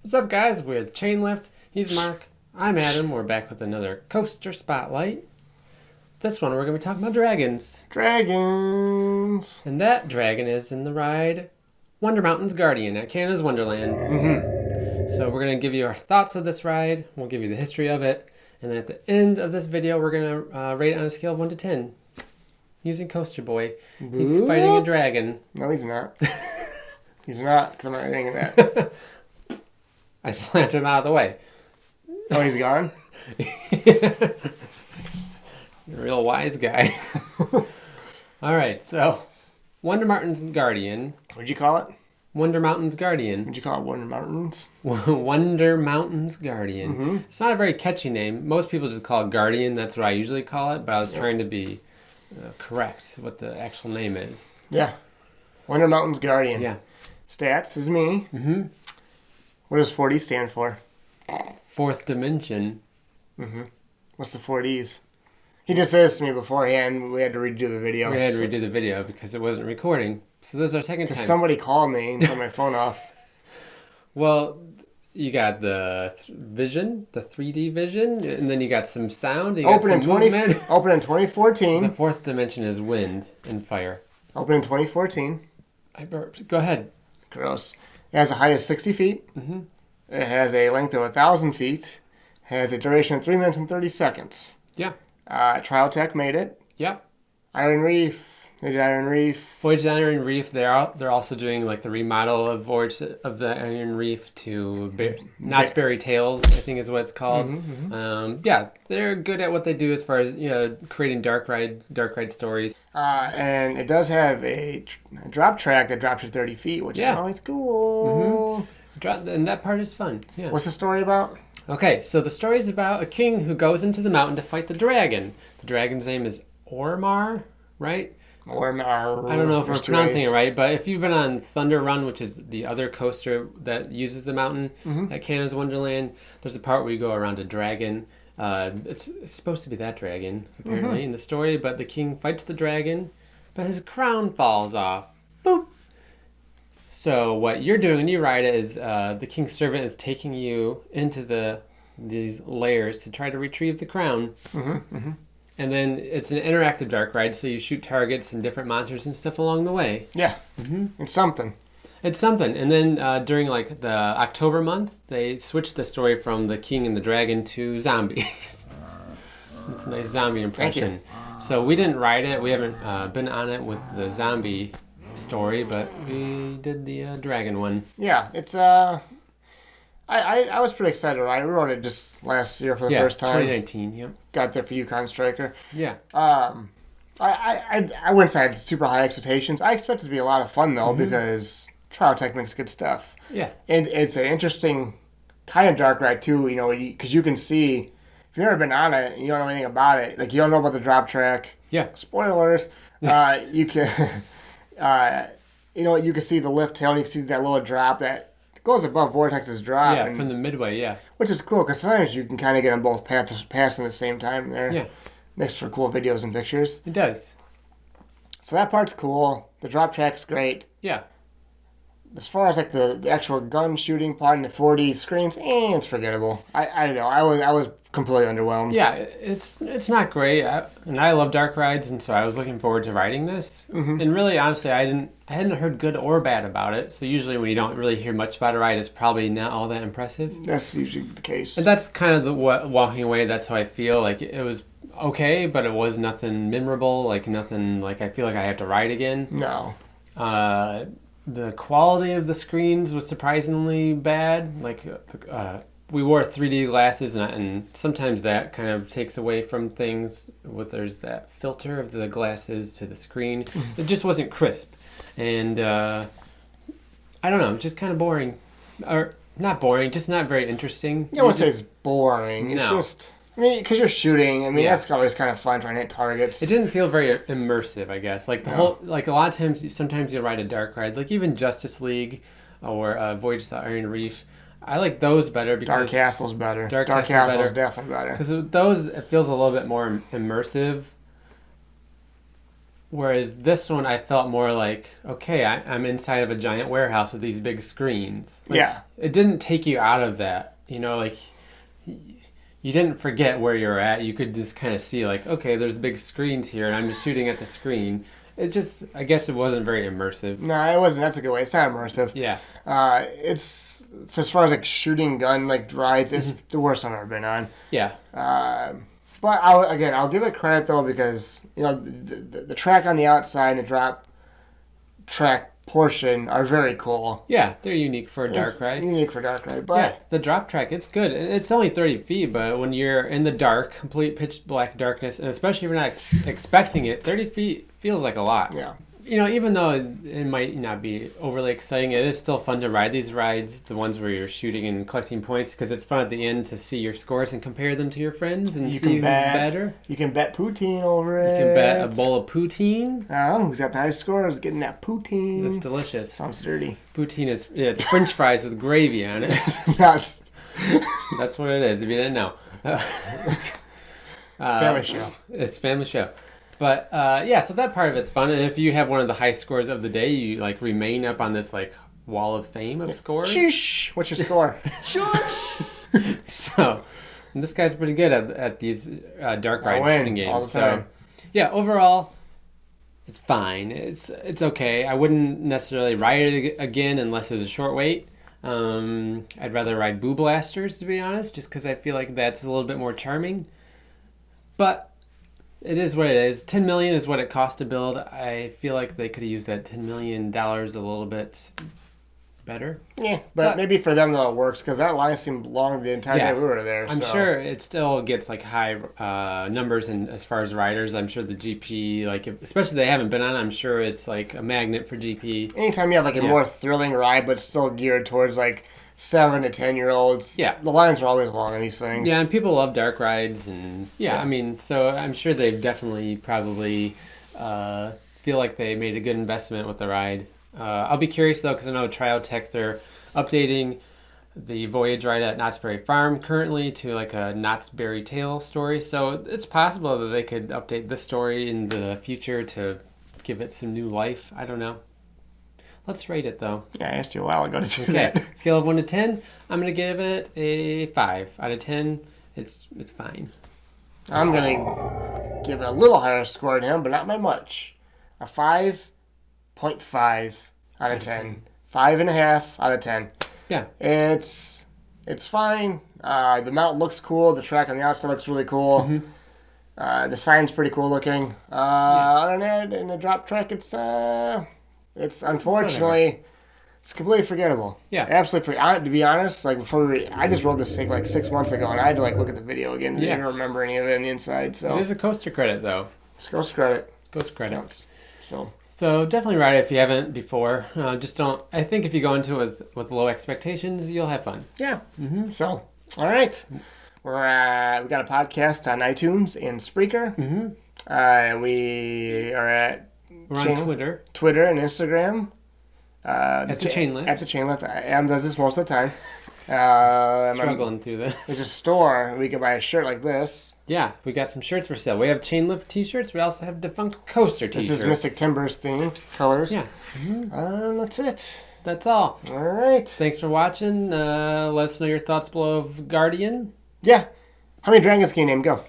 What's up, guys? We're the Chain Lift. He's Mark. I'm Adam. We're back with another coaster spotlight. This one, we're going to be talking about dragons. Dragons! And that dragon is in the ride Wonder Mountain's Guardian at Canada's Wonderland. So we're going to give you our thoughts of this ride. We'll give you the history of it. And then at the end of this video, we're going to rate it on a scale of 1 to 10. Using Coaster Boy. He's fighting a dragon. No, he's not. He's not, because I'm not rating that. I slammed him out of the way. Oh, he's gone? You're a real wise guy. All right, so Wonder Mountain's Guardian. What'd you call it? Wonder Mountain's Guardian. What'd you call it? Wonder Mountains? Wonder Mountain's Guardian. It's not a very catchy name. Most people just call it Guardian. That's what I usually call it, but I was trying to be correct what the actual name is. Yeah. Wonder Mountain's Guardian. Yeah. Stats is me. What does 4D stand for? Fourth dimension. What's the 4Ds? He just said this to me beforehand. We had to redo the video. We had to redo the video because it wasn't recording. So this is our second time. Somebody called me and turned my phone off. Well, you got the vision, the 3D vision, and then you got some sound. You got Open in some movement. Open in 2014. The fourth dimension is wind and fire. Open in 2014. I burped. Go ahead. Gross. It has a height of 60 feet. It has a length of 1,000 feet. Has a duration of 3 minutes and 30 seconds. Yeah. Trial Tech made it. Yep. Iron Reef. They did Iron Reef. Voyage to Iron Reef. They're also doing like the remodel of Voyage of the Iron Reef to Knott's Berry Tales, I think is what it's called. Yeah, they're good at what they do as far as creating dark ride stories. And it does have a drop track that drops you 30 feet, which is always cool. And that part is fun. Yeah. What's the story about? Okay, so the story is about a king who goes into the mountain to fight the dragon. The dragon's name is Ormar, right? Ormar. I don't know if we're pronouncing it right, but if you've been on Thunder Run, which is the other coaster that uses the mountain at Canada's Wonderland, there's a part where you go around a dragon. It's supposed to be that dragon, apparently, in the story, but the king fights the dragon, but his crown falls off. Boop! So what you're doing when you ride it is the king's servant is taking you into these layers to try to retrieve the crown. And then it's an interactive dark ride, so you shoot targets and different monsters and stuff along the way. Yeah. It's something. It's something. And then during like the October month, they switched the story from the king and the dragon to zombies. It's a nice zombie impression. So we didn't ride it. We haven't been on it with the zombie story, but we did the dragon one. Yeah, it's I was pretty excited to ride it. We rode it just last year for the first time. 2019. Yep. Got there for Yukon Striker. Yeah. I wouldn't say I had super high expectations. I expected it to be a lot of fun though because Trial Tech makes good stuff. Yeah. And it's an interesting kind of dark ride too. Because you can see if you've never been on it, you don't know anything about it. Like you don't know about the drop track. Yeah. Spoilers. You can. You can see the lift tail and you can see that little drop that goes above Vortex's drop. Yeah, from the midway, yeah. Which is cool because sometimes you can kind of get them both passing at the same time there. Yeah. Makes for cool videos and pictures. It does. So that part's cool. The drop track's great. Yeah. As far as like the actual gun shooting part and the 4D screens, it's forgettable. I don't know. I was completely underwhelmed. Yeah, it's not great, and I love dark rides, and so I was looking forward to riding this. And really, honestly, I hadn't heard good or bad about it. So usually, when you don't really hear much about a ride, it's probably not all that impressive. That's usually the case. And that's kind of what walking away. That's how I feel. Like it was okay, but it was nothing memorable. Like nothing. Like I feel like I have to ride again. No. The quality of the screens was surprisingly bad. Like we wore 3D glasses, and sometimes that kind of takes away from things. There's that filter of the glasses to the screen. It just wasn't crisp, and I don't know, just kind of boring, or not boring, just not very interesting. I wouldn't say it's boring. It's just. Because you're shooting. That's always kind of fun trying to hit targets. It didn't feel very immersive, I guess. Like whole, like a lot of times, sometimes you'll ride a dark ride, like even Justice League or Voyage to the Iron Reef. I like those better because Dark Castle's better. Dark Castle's definitely better. Because those, it feels a little bit more immersive. Whereas this one, I felt more like, okay, I'm inside of a giant warehouse with these big screens. Like, Yeah. It didn't take you out of that. Like you didn't forget where you're at. You could just kind of see like, okay, there's big screens here, and I'm just shooting at the screen. I guess it wasn't very immersive. No, it wasn't. That's a good way. It's not immersive. Yeah. It's as far as like shooting gun like rides, it's the worst I've ever been on. Yeah. But I'll give it credit though because the track on the outside and the drop track portion are very cool. Yeah, they're unique for a dark ride. Unique for dark ride, but yeah, the drop track, it's good. It's only 30 feet, but when you're in the dark, complete pitch black darkness, and especially if you're not expecting it, 30 feet feels like a lot. Yeah. Even though it might not be overly exciting, it is still fun to ride these rides, the ones where you're shooting and collecting points, because it's fun at the end to see your scores and compare them to your friends and see who's better. You can bet poutine over it. You can bet a bowl of poutine. Oh, who's got the highest scores getting that poutine. It's delicious. Sounds dirty. Poutine it's French fries with gravy on it. That's what it is, if you didn't know. Family show. It's family show. But so that part of it's fun, and if you have one of the high scores of the day, you like remain up on this like wall of fame of scores. Sheesh! What's your score? Shush! So, and this guy's pretty good at these dark ride shooting games. All the time. So, yeah, overall, it's fine. It's okay. I wouldn't necessarily ride it again unless it was a short wait. I'd rather ride Boo Blasters, to be honest, just because I feel like that's a little bit more charming. But it is what it is. $10 million is what it cost to build. I feel like they could have used that $10 million a little bit better. Yeah, but maybe for them though it works because that line seemed long the entire time we were there. I'm sure it still gets like high numbers in as far as riders. I'm sure the GP, especially they haven't been on, I'm sure it's like a magnet for GP. Anytime you have like a more thrilling ride, but still geared towards like 7 to 10-year-olds. Yeah, the lines are always long on these things. Yeah, and people love dark rides, and I mean, so I'm sure they've definitely probably feel like they made a good investment with the ride. I'll be curious though, because I know Triotech, they're updating the Voyage ride at Knott's Berry Farm currently to like a Knott's Berry Tale story. So it's possible that they could update this story in the future to give it some new life. I don't know. Let's rate it though. Yeah, I asked you a while ago to do that. Scale of 1 to 10, I'm gonna give it a 5 out of 10. It's fine. I'm gonna give it a little higher score than him, but not by much. A 5.5 out of 10. 5.5 out of 10. Yeah. It's fine. The mount looks cool. The track on the outside looks really cool. Mm-hmm. The sign's pretty cool looking. Other than that, in the drop track, it's unfortunately, it's completely forgettable. Yeah. Absolutely to be honest, like I just rode this thing like 6 months ago, and I had to like look at the video again. I didn't remember any of it on the inside. So there's a coaster credit though. It's coaster credit. Coaster credit. So definitely ride it if you haven't before. Just don't. I think if you go into it with low expectations, you'll have fun. Yeah. Mm-hmm. So all right, we got a podcast on iTunes and Spreaker. Mm-hmm. We're on Twitter and Instagram. At the Chain Lift. At the Chain Lift. Adam does this most of the time. Struggling through this. There's a store. We can buy a shirt like this. Yeah, we got some shirts for sale. We have Chain Lift t-shirts. We also have Defunct Coaster t-shirts. This is Mystic Timbers themed colors. Yeah. Mm-hmm. That's it. That's all. All right. Thanks for watching. Let us know your thoughts below of Guardian. Yeah. How many dragons can you name? Go.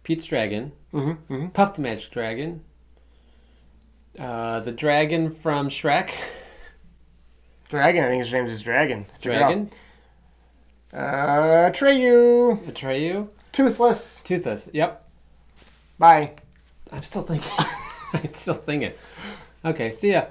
Pete's Dragon. Mm-hmm. Mm-hmm. Puff the Magic Dragon. The dragon from Shrek. Dragon, I think his name is Dragon. It's Dragon. Atreyu. Atreyu. Toothless. Toothless, yep. Bye. I'm still thinking. Okay, see ya.